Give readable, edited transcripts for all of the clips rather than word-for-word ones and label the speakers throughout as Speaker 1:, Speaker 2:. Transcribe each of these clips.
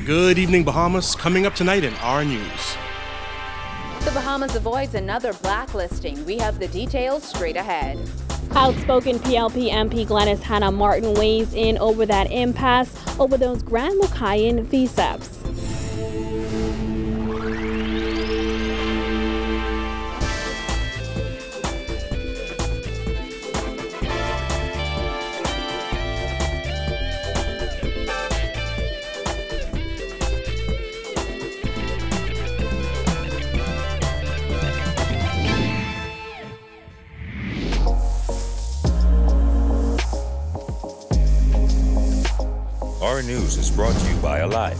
Speaker 1: Good evening, Bahamas. Coming up tonight in our news.
Speaker 2: The Bahamas avoids another blacklisting. We have the details straight ahead.
Speaker 3: Outspoken PLP MP Glenys Hannah Martin weighs in over that impasse over those Grand Lucayan VSEPs.
Speaker 4: Our News is brought to you by Alive.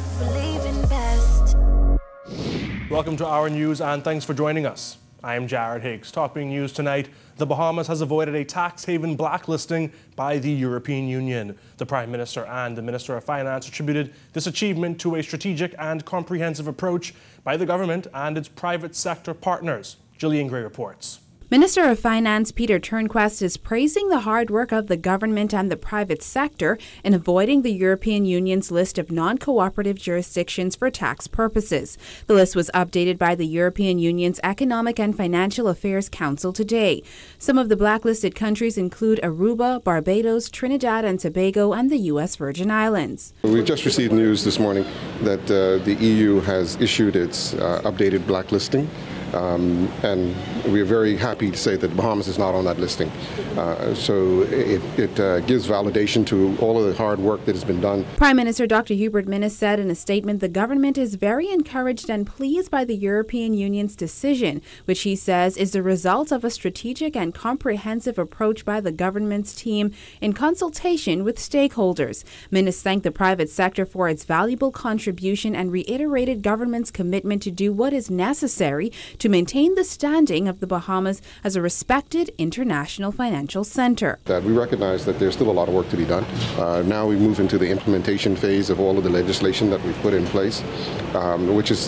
Speaker 1: Welcome to Our News and thanks for joining us. I am Jared Higgs. Topping news tonight, the Bahamas has avoided a tax haven blacklisting by the European Union. The Prime Minister and the Minister of Finance attributed this achievement to a strategic and comprehensive approach by the government and its private sector partners. Gillian Gray reports.
Speaker 5: Minister of Finance Peter Turnquest is praising the hard work of the government and the private sector in avoiding the European Union's list of non-cooperative jurisdictions for tax purposes. The list was updated by the European Union's Economic and Financial Affairs Council today. Some of the blacklisted countries include Aruba, Barbados, Trinidad and Tobago, and the U.S. Virgin Islands.
Speaker 6: We've just received news this morning that the EU has issued its updated blacklisting. And we are very happy to say that the Bahamas is not on that listing. So it gives validation to all of the hard work that has been done.
Speaker 5: Prime Minister Dr. Hubert Minnis said in a statement the government is very encouraged and pleased by the European Union's decision, which he says is the result of a strategic and comprehensive approach by the government's team in consultation with stakeholders. Minnis thanked the private sector for its valuable contribution and reiterated government's commitment to do what is necessary to maintain the standing of the Bahamas as a respected international financial center.
Speaker 6: We recognize that there's still a lot of work to be done. Now we move into the implementation phase of all of the legislation that we've put in place, which is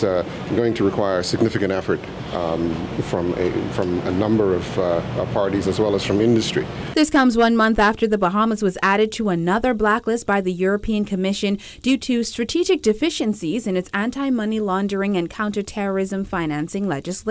Speaker 6: going to require significant effort from a number of parties as well as from industry.
Speaker 5: This comes 1 month after the Bahamas was added to another blacklist by the European Commission due to strategic deficiencies in its anti-money laundering and counter-terrorism financing legislation.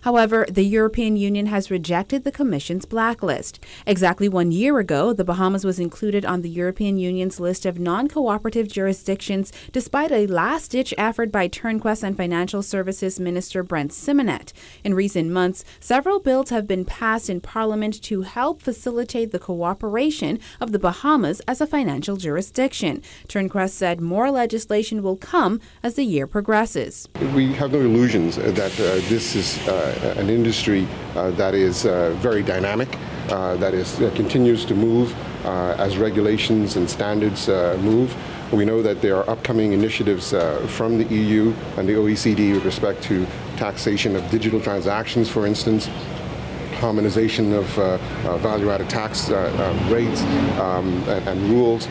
Speaker 5: However, the European Union has rejected the Commission's blacklist. Exactly 1 year ago, the Bahamas was included on the European Union's list of non-cooperative jurisdictions despite a last-ditch effort by Turnquest and Financial Services Minister Brent Simonet. In recent months, several bills have been passed in Parliament to help facilitate the cooperation of the Bahamas as a financial jurisdiction. Turnquest said more legislation will come as the year progresses.
Speaker 6: We have no illusions that this is an industry that is very dynamic, that continues to move as regulations and standards move. We know that there are upcoming initiatives from the EU and the OECD with respect to taxation of digital transactions, for instance, harmonization of value-added tax rates and rules.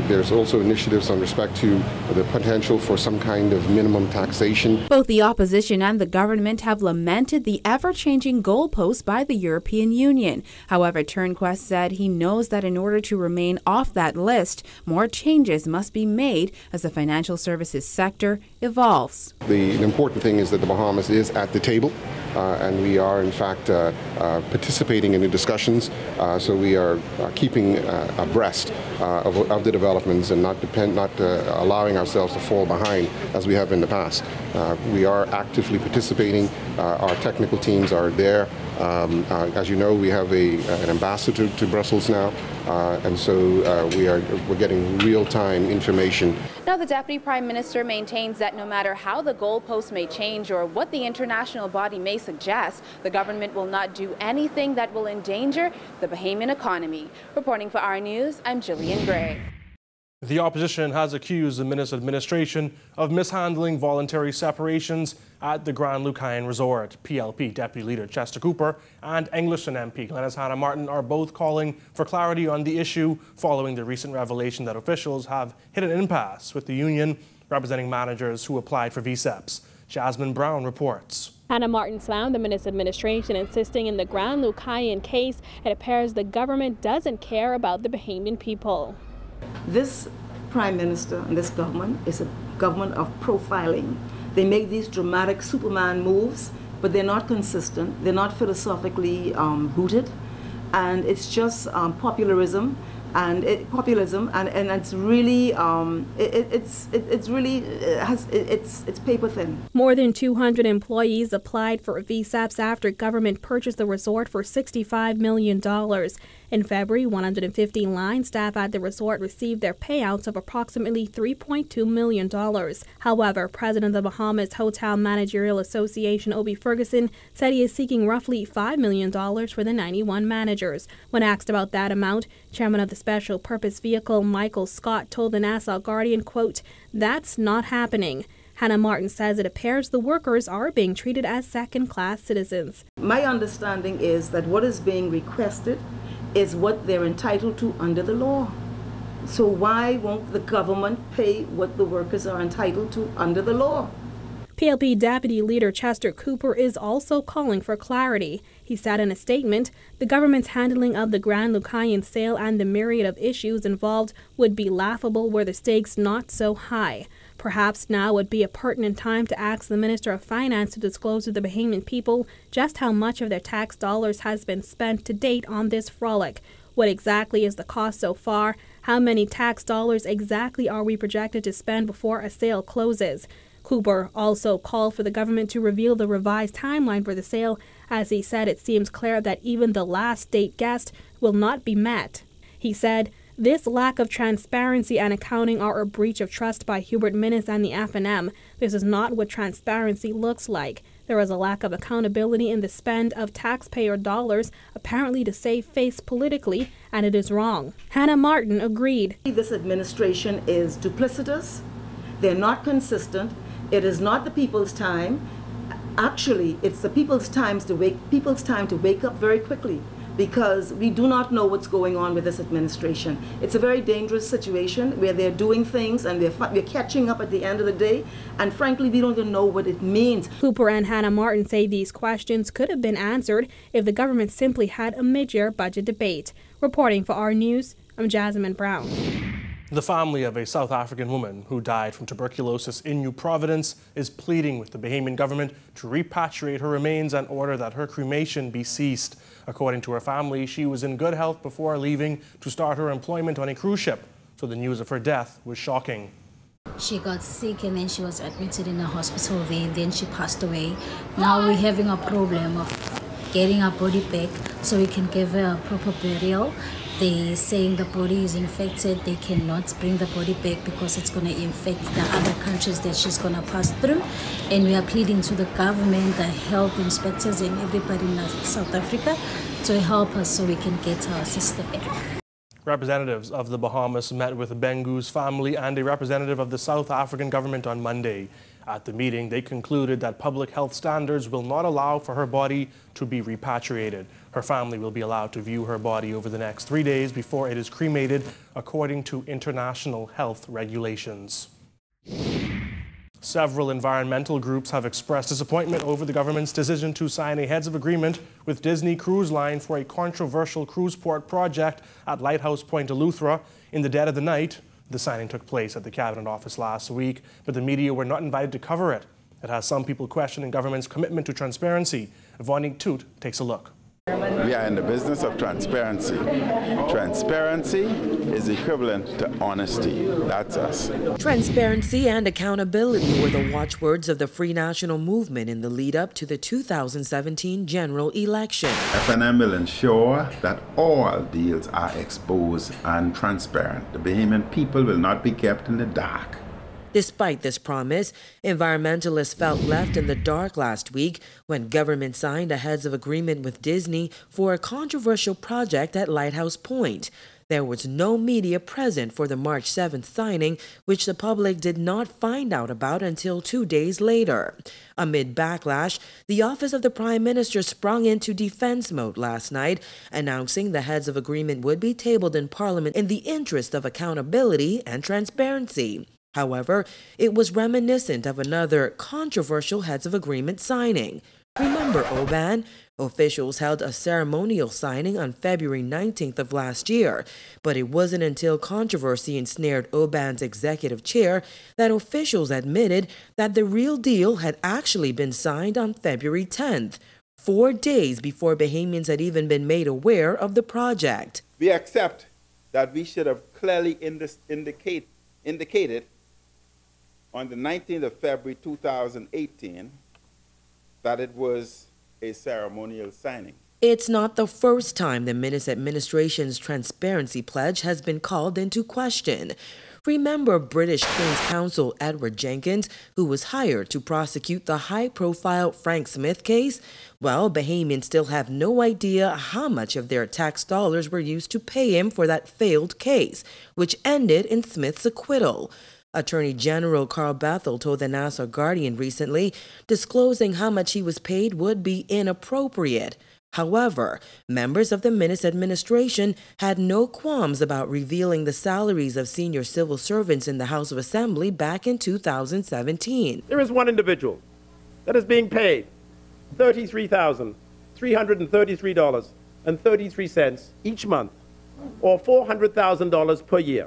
Speaker 6: There's also initiatives on respect to the potential for some kind of minimum taxation.
Speaker 5: Both the opposition and the government have lamented the ever-changing goalposts by the European Union. However, Turnquest said he knows that in order to remain off that list, more changes must be made as the financial services sector evolves.
Speaker 6: The important thing is that the Bahamas is at the table. And we are, in fact, participating in the discussions. So we are keeping abreast of the developments and not allowing ourselves to fall behind as we have in the past. We are actively participating. Our technical teams are there. As you know, we have an ambassador to Brussels now, and so we're getting real-time information.
Speaker 2: Now, the Deputy Prime Minister maintains that no matter how the goalposts may change or what the international body may suggest, the government will not do anything that will endanger the Bahamian economy. Reporting for Our News, I'm Gillian Gray.
Speaker 1: The opposition has accused the Minnis administration of mishandling voluntary separations at the Grand Lucayan Resort. PLP Deputy Leader Chester Cooper and Engliston MP Glenys Hannah Martin are both calling for clarity on the issue following the recent revelation that officials have hit an impasse with the union representing managers who applied for VSEPs. Jasmine Brown reports.
Speaker 3: Hannah Martin slammed the Minnis administration, insisting in the Grand Lucayan case it appears the government doesn't care about the Bahamian people.
Speaker 7: This Prime Minister and this government is a government of profiling. They make these dramatic Superman moves, but they're not consistent. They're not philosophically rooted, and it's just populism, and it's really it's paper thin.
Speaker 3: More than 200 employees applied for VSAPs after government purchased the resort for $65 million. In February, 150 line staff at the resort received their payouts of approximately $3.2 million. However, President of the Bahamas Hotel Managerial Association, Obi Ferguson, said he is seeking roughly $5 million for the 91 managers. When asked about that amount, Chairman of the Special Purpose Vehicle, Michael Scott, told the Nassau Guardian, quote, "That's not happening." Hannah Martin says it appears the workers are being treated as second-class citizens.
Speaker 7: My understanding is that what is being requested is what they're entitled to under the law. So why won't the government pay what the workers are entitled to under the law?
Speaker 3: PLP Deputy Leader Chester Cooper is also calling for clarity. He said in a statement, the government's handling of the Grand Lucayan sale and the myriad of issues involved would be laughable were the stakes not so high. Perhaps now would be a pertinent time to ask the Minister of Finance to disclose to the Bahamian people just how much of their tax dollars has been spent to date on this frolic. What exactly is the cost so far? How many tax dollars exactly are we projected to spend before a sale closes? Cooper also called for the government to reveal the revised timeline for the sale, as he said it seems clear that even the last date guessed will not be met. He said, "This lack of transparency and accounting are a breach of trust by Hubert Minnis and the F&M. This is not what transparency looks like. There is a lack of accountability in the spend of taxpayer dollars, apparently to save face politically, and it is wrong." Hannah Martin agreed.
Speaker 7: This administration is duplicitous. They're not consistent. It is not the people's time. Actually, it's the people's time to wake up very quickly, because we do not know what's going on with this administration. It's a very dangerous situation where they're doing things and we're catching up at the end of the day, and frankly, we don't even know what it means.
Speaker 3: Cooper and Hannah Martin say these questions could have been answered if the government simply had a mid-year budget debate. Reporting for our News, I'm Jasmine Brown.
Speaker 1: The family of a South African woman who died from tuberculosis in New Providence is pleading with the Bahamian government to repatriate her remains and order that her cremation be ceased. According to her family, she was in good health before leaving to start her employment on a cruise ship, so the news of her death was shocking.
Speaker 8: She got sick and then she was admitted in a hospital there, and then she passed away. Now we're having a problem of getting her body back so we can give her a proper burial. They're saying the body is infected. They cannot bring the body back because it's going to infect the other countries that she's going to pass through. And we are pleading to the government, the health inspectors and everybody in South Africa to help us so we can get our sister back.
Speaker 1: Representatives of the Bahamas met with Bengu's family and a representative of the South African government on Monday. At the meeting, they concluded that public health standards will not allow for her body to be repatriated. Her family will be allowed to view her body over the next 3 days before it is cremated, according to international health regulations. Several environmental groups have expressed disappointment over the government's decision to sign a heads of agreement with Disney Cruise Line for a controversial cruise port project at Lighthouse Point Eleuthera in the dead of the night. The signing took place at the Cabinet Office last week, but the media were not invited to cover it. It has some people questioning government's commitment to transparency. Vonique Toot takes a look.
Speaker 9: We are in the business of transparency. Transparency is equivalent to honesty. That's us.
Speaker 10: Transparency and accountability were the watchwords of the Free National Movement in the lead-up to the 2017 general election.
Speaker 9: F&M will ensure that all deals are exposed and transparent. The Bahamian people will not be kept in the dark.
Speaker 10: Despite this promise, environmentalists felt left in the dark last week when government signed a heads of agreement with Disney for a controversial project at Lighthouse Point. There was no media present for the March 7th signing, which the public did not find out about until 2 days later. Amid backlash, the Office of the Prime Minister sprung into defense mode last night, announcing the heads of agreement would be tabled in Parliament in the interest of accountability and transparency. However, it was reminiscent of another controversial heads of agreement signing. Remember Oban? Officials held a ceremonial signing on February 19th of last year, but it wasn't until controversy ensnared Oban's executive chair that officials admitted that the real deal had actually been signed on February 10th, 4 days before Bahamians had even been made aware of the project.
Speaker 9: We accept that we should have clearly indicated on the 19th of February 2018 that it was a ceremonial signing.
Speaker 10: It's not the first time the Minnis administration's transparency pledge has been called into question. Remember British Queen's Counsel Edward Jenkins, who was hired to prosecute the high-profile Frank Smith case? Well, Bahamians still have no idea how much of their tax dollars were used to pay him for that failed case, which ended in Smith's acquittal. Attorney General Carl Bethel told the Nassau Guardian recently, disclosing how much he was paid would be inappropriate. However, members of the Minnis administration had no qualms about revealing the salaries of senior civil servants in the House of Assembly back in 2017.
Speaker 11: There is one individual that is being paid $33,333.33 each month, or $400,000 per year.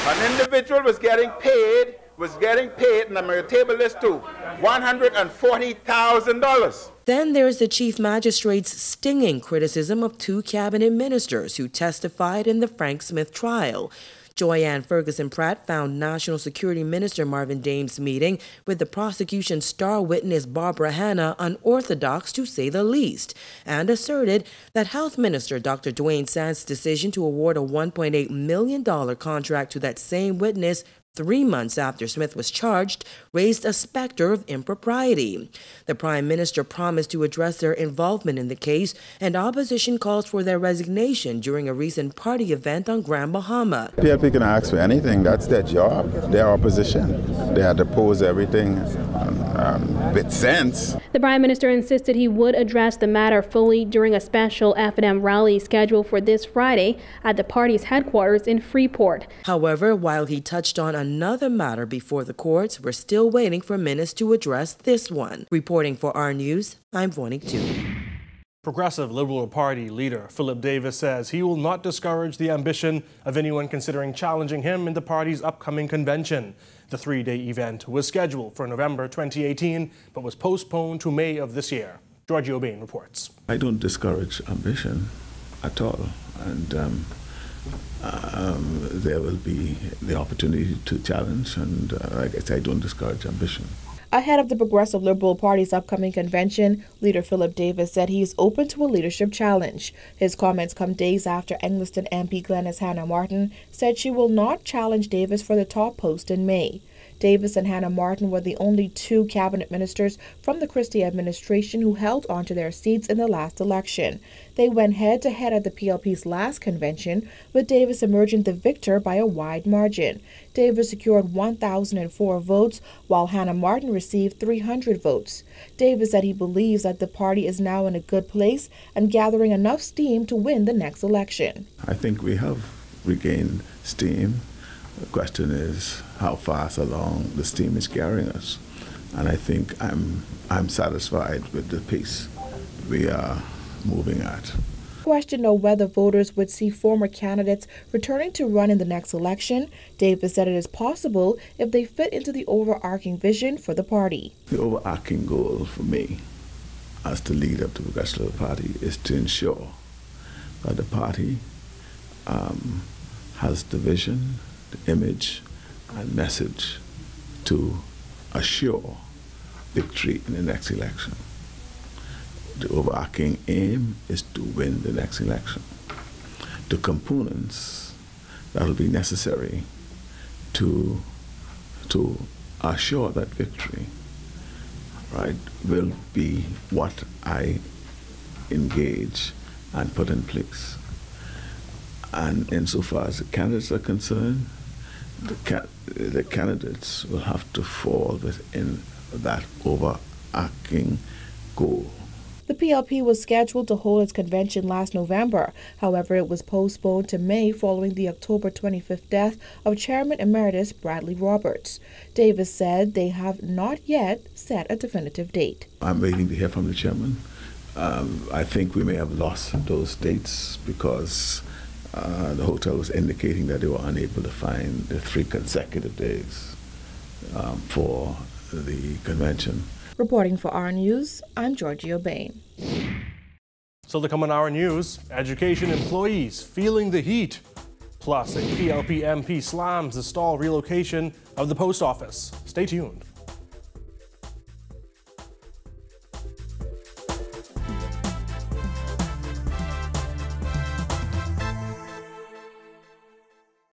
Speaker 9: An individual was getting paid, and I'm going to table this too, $140,000.
Speaker 10: Then there's the chief magistrate's stinging criticism of 2 cabinet ministers who testified in the Frank Smith trial. Joyanne Ferguson-Pratt found National Security Minister Marvin Dames' meeting with the prosecution's star witness Barbara Hanna unorthodox, to say the least, and asserted that Health Minister Dr. Dwayne Sand's decision to award a $1.8 million contract to that same witness 3 months after Smith was charged raised a specter of impropriety. The Prime Minister promised to address their involvement in the case, and opposition calls for their resignation during a recent party event on Grand Bahama.
Speaker 9: PLP can ask for anything. That's their job. They're opposition. They had to pose everything with sense.
Speaker 3: The Prime Minister insisted he would address the matter fully during a special F&M rally scheduled for this Friday at the party's headquarters in Freeport.
Speaker 10: However, while he touched on another matter before the courts, we're still waiting for Minnis to address this one. Reporting for our News, I'm Vonik Tu.
Speaker 1: Progressive Liberal Party leader Philip Davis says he will not discourage the ambition of anyone considering challenging him in the party's upcoming convention. The 3-day event was scheduled for November 2018, but was postponed to May of this year. Georgie O'Bain reports.
Speaker 12: I don't discourage ambition at all, and there will be the opportunity to challenge, and like I say, I don't discourage ambition.
Speaker 13: Ahead of the Progressive Liberal Party's upcoming convention, leader Philip Davis said he is open to a leadership challenge. His comments come days after Engliston MP Glenys Hannah Martin said she will not challenge Davis for the top post in May. Davis and Hannah Martin were the only 2 cabinet ministers from the Christie administration who held onto their seats in the last election. They went head-to-head at the PLP's last convention, with Davis emerging the victor by a wide margin. Davis secured 1,004 votes, while Hannah Martin received 300 votes. Davis said he believes that the party is now in a good place and gathering enough steam to win the next election.
Speaker 12: I think we have regained steam. The question is how fast along the steam is carrying us, and I think I'm satisfied with the pace we are moving at.
Speaker 13: Questioned on whether voters would see former candidates returning to run in the next election, Davis said it is possible if they fit into the overarching vision for the party.
Speaker 12: The overarching goal for me as the leader of the Progressive Party is to ensure that the party has the vision, the image and message to assure victory in the next election. The overarching aim is to win the next election. The components that will be necessary to assure that victory, right, will be what I engage and put in place. And insofar as the candidates are concerned, the candidates will have to fall within that overarching goal.
Speaker 13: The PLP was scheduled to hold its convention last November. However, it was postponed to May following the October 25th death of Chairman Emeritus Bradley Roberts. Davis said they have not yet set a definitive date.
Speaker 12: I'm waiting to hear from the chairman I think we may have lost those dates because the hotel was indicating that they were unable to find the 3 consecutive days for the convention.
Speaker 13: Reporting for our News, I'm Georgia Bain.
Speaker 1: So to come on our news, education employees feeling the heat. Plus, a PLP MP slams the stall relocation of the post office. Stay tuned.